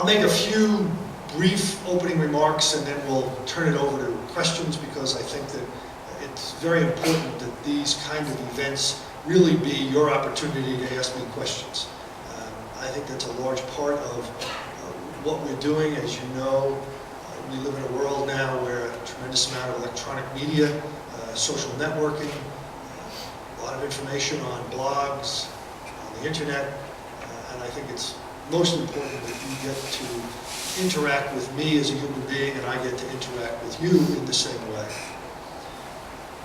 I'll make a few brief opening remarks and then we'll turn it over to questions, because I think that it's very important that these kind of events really be your opportunity to ask me questions. I think that's a large part of what we're doing. As you know, we live in a world now where a tremendous amount of electronic media, social networking, a lot of information on blogs, on the internet, and I think it's most important that you get to interact with me as a human being and I get to interact with you in the same way.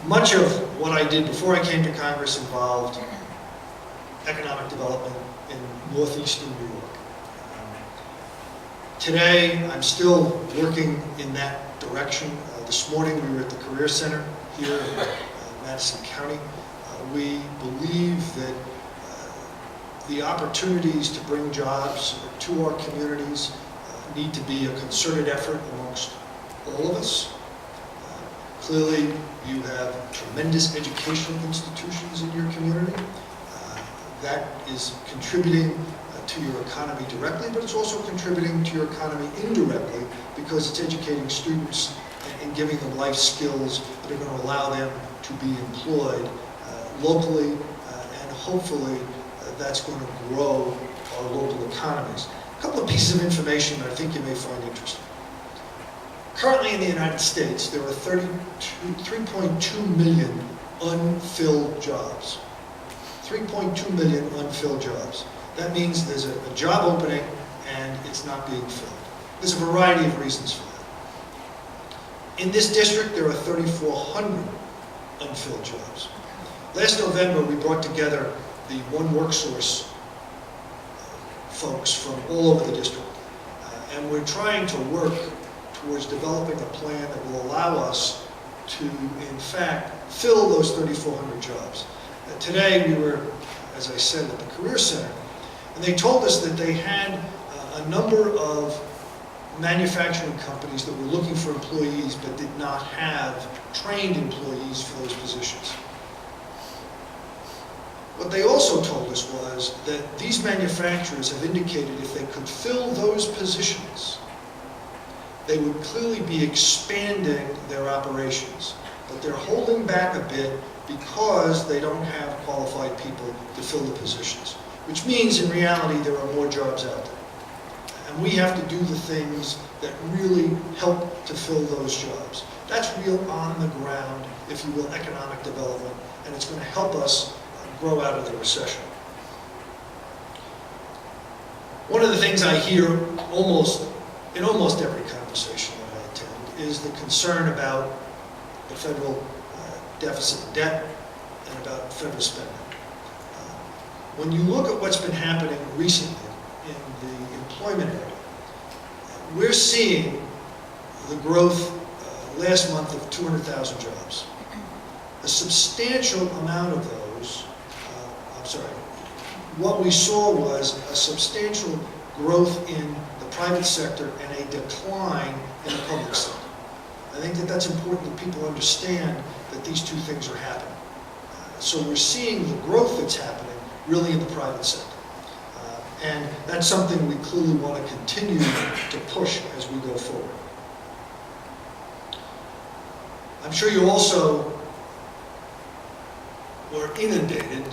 Much of what I did before I came to Congress involved economic development in northeastern New York. Today, I'm still working in that direction. This morning, we were at the Career Center here in Madison County. We believe that the opportunities to bring jobs to our communities need to be a concerted effort amongst all of us. Clearly, you have tremendous educational institutions in your community. That is contributing to your economy directly, but it's also contributing to your economy indirectly, because it's educating students and giving them life skills that are going to allow them to be employed locally, and hopefully that's going to grow our local economies. A couple of pieces of information that I think you may find interesting. Currently in the United States, there are 3.2 million unfilled jobs. 3.2 million unfilled jobs. That means there's a job opening and it's not being filled. There's a variety of reasons for that. In this district, there are 3,400 unfilled jobs. Last November, we brought together the One WorkSource folks from all over the district. And we're trying to work towards developing a plan that will allow us to, in fact, fill those 3,400 jobs. Today, we were, as I said, at the Career Center, and they told us that they had a number of manufacturing companies that were looking for employees but did not have trained employees for those positions. What they also told us was that these manufacturers have indicated if they could fill those positions, they would clearly be expanding their operations. But they're holding back a bit because they don't have qualified people to fill the positions, which means in reality there are more jobs out there. And we have to do the things that really help to fill those jobs. That's real on the ground, if you will, economic development, and it's going to help us grow out of the recession. One of the things I hear in almost every conversation that I attend is the concern about the federal deficit and debt and about federal spending. When you look at what's been happening recently in the employment area, we're seeing the growth last month of 200,000 jobs. A substantial amount of those, what we saw was a substantial growth in the private sector and a decline in the public sector. I think that that's important that people understand that these two things are happening. So we're seeing the growth that's happening really in the private sector. And that's something we clearly want to continue to push as we go forward. I'm sure you also were inundated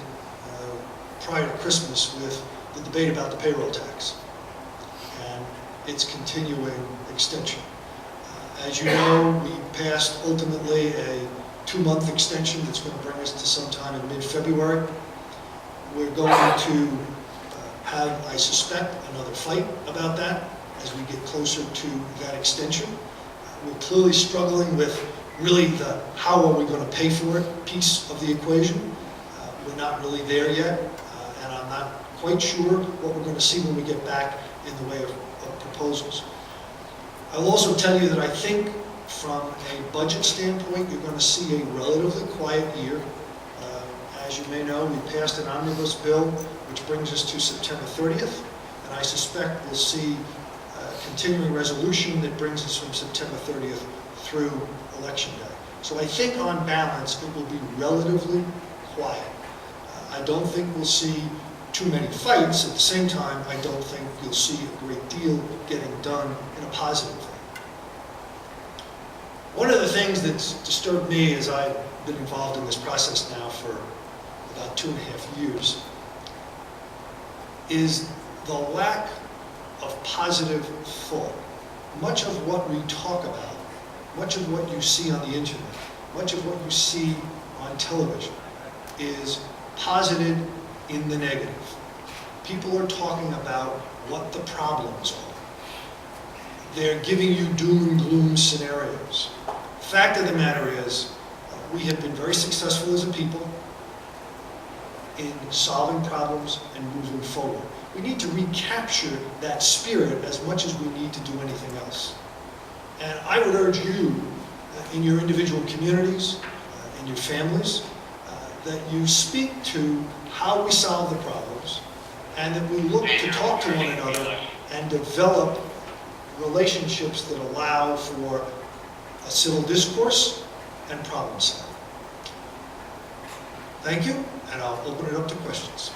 prior to Christmas with the debate about the payroll tax and its continuing extension. As you know, we passed ultimately a 2-month extension that's going to bring us to sometime in mid-February. We're going to have, I suspect, another fight about that as we get closer to that extension. We're clearly struggling with really the how are we going to pay for it piece of the equation. We're not really there yet, and I'm not quite sure what we're going to see when we get back in the way of proposals. I'll also tell you that I think from a budget standpoint, you're going to see a relatively quiet year. As you may know, we passed an omnibus bill which brings us to September 30th, and I suspect we'll see a continuing resolution that brings us from September 30th through Election Day. So I think on balance it will be relatively quiet. I don't think we'll see too many fights. At the same time, I don't think you'll see a great deal getting done in a positive way. One of the things that's disturbed me as I've been involved in this process now for about 2.5 years is the lack of positive thought. Much of what we talk about, much of what you see on the internet, much of what you see on television is posited in the negative. People are talking about what the problems are. They're giving you doom and gloom scenarios. Fact of the matter is, we have been very successful as a people in solving problems and moving forward. We need to recapture that spirit as much as we need to do anything else. And I would urge you, in your individual communities, in your families, that you speak to how we solve the problems, and that we look to talk to one another and develop relationships that allow for a civil discourse and problem solving. Thank you, and I'll open it up to questions.